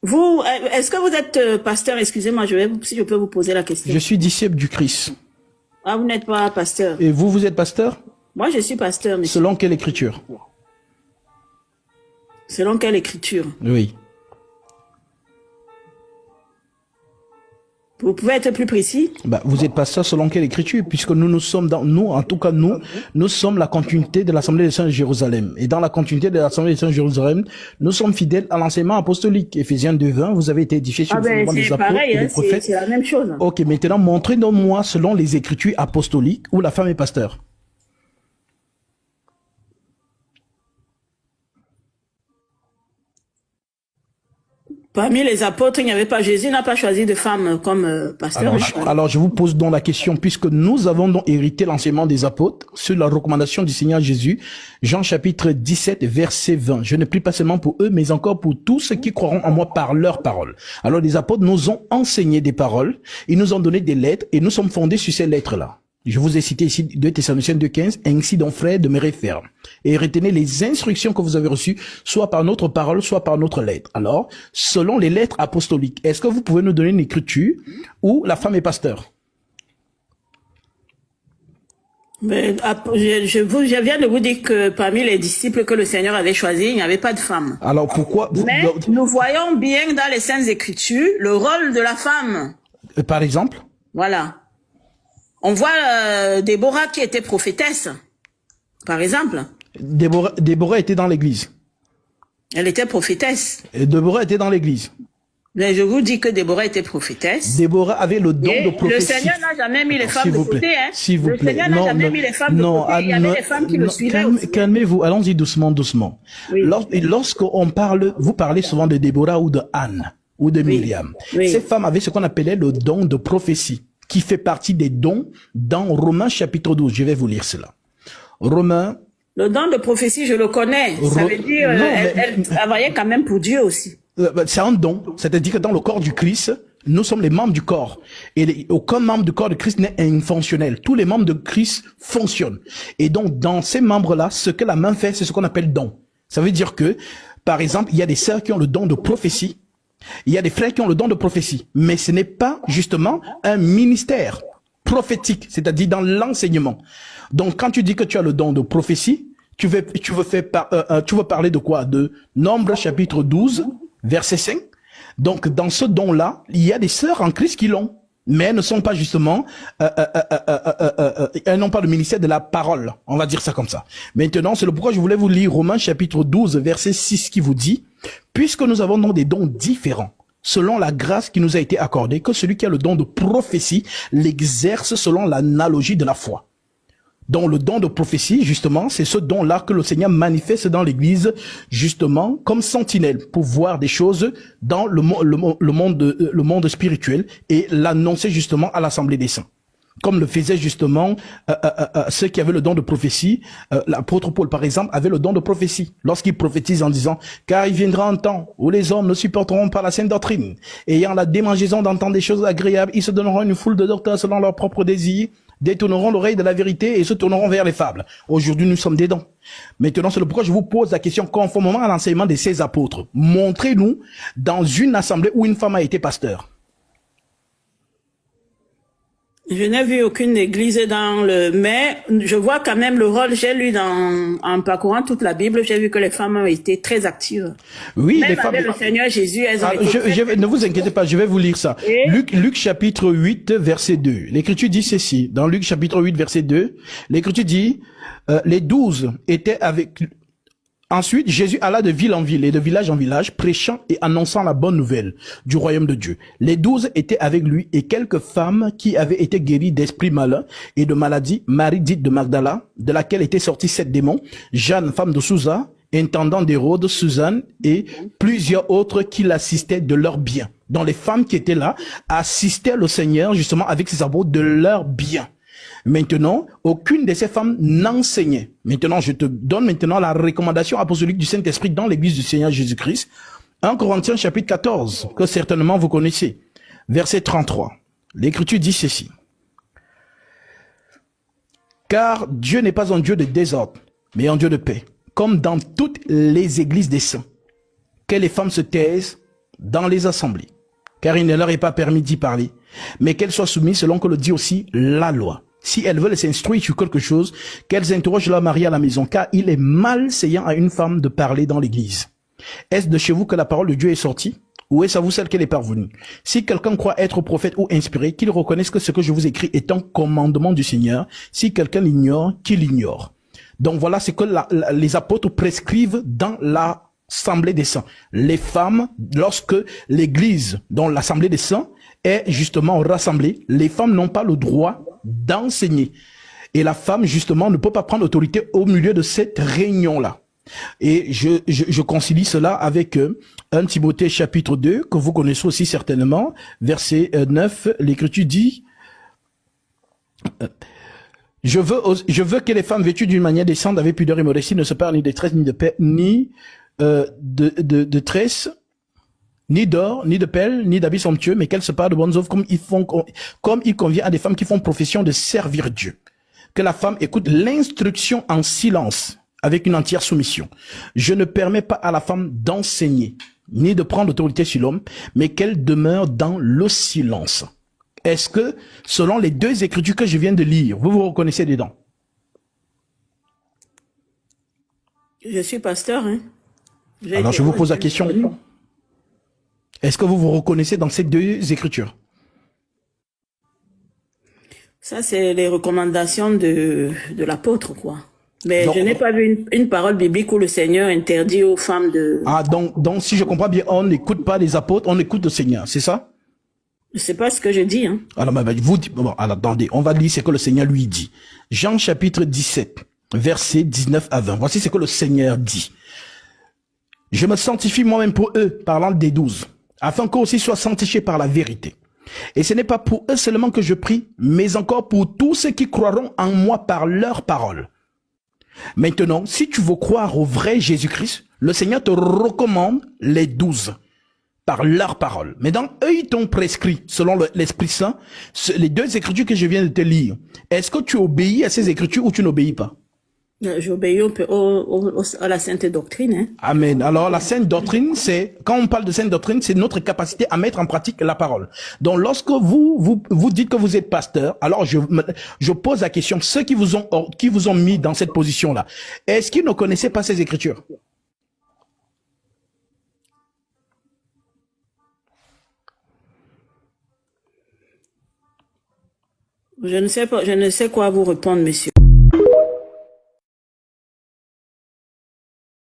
Vous, est-ce que vous êtes pasteur? Excusez-moi, si je peux vous poser la question. Je suis disciple du Christ. Ah, vous n'êtes pas pasteur. Et vous, vous êtes pasteur? Moi, je suis pasteur, monsieur. Selon quelle écriture? Selon quelle écriture? Oui. Vous pouvez être plus précis? Vous êtes pasteur selon quelle écriture? Puisque nous sommes en tout cas, nous sommes la continuité de l'Assemblée des Saints de Jérusalem. Et dans la continuité de l'Assemblée des Saints de Jérusalem, nous sommes fidèles à l'enseignement apostolique. Éphésiens 2:20, vous avez été édifiés sur le fondement des apôtres et des prophètes. C'est la même chose. Ok, maintenant, montrez-moi selon les écritures apostoliques où la femme est pasteur. Parmi les apôtres, il n'y avait pas, Jésus n'a pas choisi de femme comme pasteur. Alors, je vous pose donc la question, puisque nous avons donc hérité l'enseignement des apôtres sur la recommandation du Seigneur Jésus, Jean chapitre 17, verset 20. Je ne prie pas seulement pour eux, mais encore pour tous ceux qui croiront en moi par leurs paroles. Alors, les apôtres nous ont enseigné des paroles, ils nous ont donné des lettres, et nous sommes fondés sur ces lettres-là. Je vous ai cité ici 2 Thessaloniciens 2:15, ainsi donc frères, demeurez fermes. Et retenez les instructions que vous avez reçues, soit par notre parole, soit par notre lettre. Alors, selon les lettres apostoliques, est-ce que vous pouvez nous donner une écriture où la femme est pasteur? Mais, je viens de vous dire que parmi les disciples que le Seigneur avait choisis, il n'y avait pas de femme. Alors pourquoi Mais nous voyons bien dans les Saintes Écritures le rôle de la femme. Par exemple? Voilà. On voit Déborah qui était prophétesse, par exemple. Déborah était dans l'église. Elle était prophétesse. Et Déborah était dans l'église. Mais je vous dis que Déborah était prophétesse. Déborah avait le don de prophétie. Le Seigneur n'a jamais mis les femmes de côté. S'il vous plaît. Le Seigneur n'a jamais mis les femmes de côté. Il y avait des femmes qui le suivaient aussi. Calmez-vous, allons-y doucement. Oui. Lorsqu'on parle, vous parlez souvent de Déborah ou de Anne ou de Myriam. Oui. Ces femmes avaient ce qu'on appelait le don de prophétie, qui fait partie des dons dans Romains chapitre 12. Je vais vous lire cela. Romains. Le don de prophétie, je le connais. Ça veut dire elle travaillait quand même pour Dieu aussi. C'est un don. C'est-à-dire que dans le corps du Christ, nous sommes les membres du corps. Et aucun membre du corps de Christ n'est infonctionnel. Tous les membres de Christ fonctionnent. Et donc, dans ces membres-là, ce que la main fait, c'est ce qu'on appelle don. Ça veut dire que, par exemple, il y a des sœurs qui ont le don de prophétie. Il y a des frères qui ont le don de prophétie, mais ce n'est pas justement un ministère prophétique, c'est-à-dire dans l'enseignement. Donc, quand tu dis que tu as le don de prophétie, tu veux parler de quoi? De Nombre chapitre 12, verset 5. Donc, dans ce don-là, il y a des sœurs en Christ qui l'ont, mais elles ne sont pas justement, elles n'ont pas le ministère de la parole. On va dire ça comme ça. Maintenant, c'est le pourquoi je voulais vous lire Romains chapitre 12, verset 6 qui vous dit, puisque nous avons donc des dons différents, selon la grâce qui nous a été accordée, que celui qui a le don de prophétie l'exerce selon l'analogie de la foi. Donc le don de prophétie, justement, c'est ce don-là que le Seigneur manifeste dans l'Église, justement, comme sentinelle, pour voir des choses dans le monde spirituel et l'annoncer justement à l'Assemblée des Saints. Comme le faisaient justement ceux qui avaient le don de prophétie. L'apôtre Paul, par exemple, avait le don de prophétie. Lorsqu'il prophétise en disant « Car il viendra un temps où les hommes ne supporteront pas la saine doctrine. Ayant la démangeaison d'entendre des choses agréables, ils se donneront une foule de docteurs selon leurs propres désirs, détourneront l'oreille de la vérité et se tourneront vers les fables. » Aujourd'hui, nous sommes dedans. Maintenant, c'est le pourquoi je vous pose la question conformément à l'enseignement de ces apôtres. Montrez-nous dans une assemblée où une femme a été pasteur. Je n'ai vu aucune église mais je vois quand même le rôle, j'ai lu en parcourant toute la Bible, j'ai vu que les femmes ont été très actives. Oui, même les femmes. Avec le Seigneur Jésus, elles ont été ne vous inquiétez pas, je vais vous lire ça. Et... Luc chapitre 8, verset 2. L'Écriture dit ceci. Dans Luc chapitre 8, verset 2, l'Écriture dit, les 12 étaient avec... Ensuite, Jésus alla de ville en ville et de village en village, prêchant et annonçant la bonne nouvelle du royaume de Dieu. Les 12 étaient avec lui et quelques femmes qui avaient été guéries d'esprits malins et de maladies, Marie dite de Magdala, de laquelle étaient sortis 7 démons, Jeanne, femme de Sousa, intendant d'Hérode, Suzanne et plusieurs autres qui l'assistaient de leurs biens. Donc les femmes qui étaient là assistaient le Seigneur justement avec ses apôtres de leurs biens. Maintenant, aucune de ces femmes n'enseignait. Maintenant, je te donne maintenant la recommandation apostolique du Saint-Esprit dans l'église du Seigneur Jésus-Christ. 1 Corinthiens chapitre 14, que certainement vous connaissez. Verset 33. L'Écriture dit ceci. Car Dieu n'est pas un Dieu de désordre, mais un Dieu de paix, comme dans toutes les églises des saints. Que les femmes se taisent dans les assemblées, car il ne leur est pas permis d'y parler, mais qu'elles soient soumises selon que le dit aussi la loi. Si elles veulent s'instruire sur quelque chose, qu'elles interrogent leur mari à la maison, car il est malséant à une femme de parler dans l'église. Est-ce de chez vous que la parole de Dieu est sortie? Ou est-ce à vous celle qu'elle est parvenue? Si quelqu'un croit être prophète ou inspiré, qu'il reconnaisse que ce que je vous écris est un commandement du Seigneur. Si quelqu'un l'ignore, qu'il l'ignore. Donc voilà ce que les apôtres prescrivent dans l'assemblée des saints. Les femmes, lorsque l'église, dans l'assemblée des saints, est justement rassemblée, les femmes n'ont pas le droit d'enseigner. Et la femme, justement, ne peut pas prendre autorité au milieu de cette réunion-là. Et je concilie cela avec 1 Timothée chapitre 2, que vous connaissez aussi certainement, verset 9, l'écriture dit je veux que les femmes vêtues d'une manière décente, avec pudeur et modestie, ne se parlent ni de tresse, ni de paix, ni de tresse, ni d'or, ni de pelle, ni d'habits somptueux, mais qu'elles se parlent de bonnes œuvres comme il convient à des femmes qui font profession de servir Dieu. Que la femme écoute l'instruction en silence, avec une entière soumission. Je ne permets pas à la femme d'enseigner, ni de prendre autorité sur l'homme, mais qu'elle demeure dans le silence. Est-ce que, selon les deux écritures que je viens de lire, vous vous reconnaissez dedans? Je suis pasteur, hein. Alors je vous pose la question. Est-ce que vous vous reconnaissez dans ces deux écritures? Ça, c'est les recommandations de l'apôtre, quoi. Mais Donc, je n'ai pas vu une parole biblique où le Seigneur interdit aux femmes de... Ah, donc si je comprends bien, on n'écoute pas les apôtres, on écoute le Seigneur, c'est ça? C'est pas ce que je dis, hein. Alors, vous dites, bon, alors, attendez, on va lire ce que le Seigneur lui dit. Jean chapitre 17, versets 19 à 20. Voici ce que le Seigneur dit. Je me sanctifie moi-même pour eux, parlant des 12, afin qu'eux aussi soient sanctifiés par la vérité. Et ce n'est pas pour eux seulement que je prie, mais encore pour tous ceux qui croiront en moi par leur parole. Maintenant, si tu veux croire au vrai Jésus-Christ, le Seigneur te recommande les 12 par leur parole. Mais dans eux, ils t'ont prescrit, selon l'Esprit Saint, les deux écritures que je viens de te lire. Est-ce que tu obéis à ces écritures ou tu n'obéis pas? J'obéis à la sainte doctrine, hein. Amen. Alors, la sainte doctrine, c'est, quand on parle de sainte doctrine, c'est notre capacité à mettre en pratique la parole. Donc, lorsque vous dites que vous êtes pasteur, alors je pose la question, ceux qui vous ont mis dans cette position-là, est-ce qu'ils ne connaissaient pas ces écritures? Je ne sais pas, je ne sais quoi vous répondre, monsieur.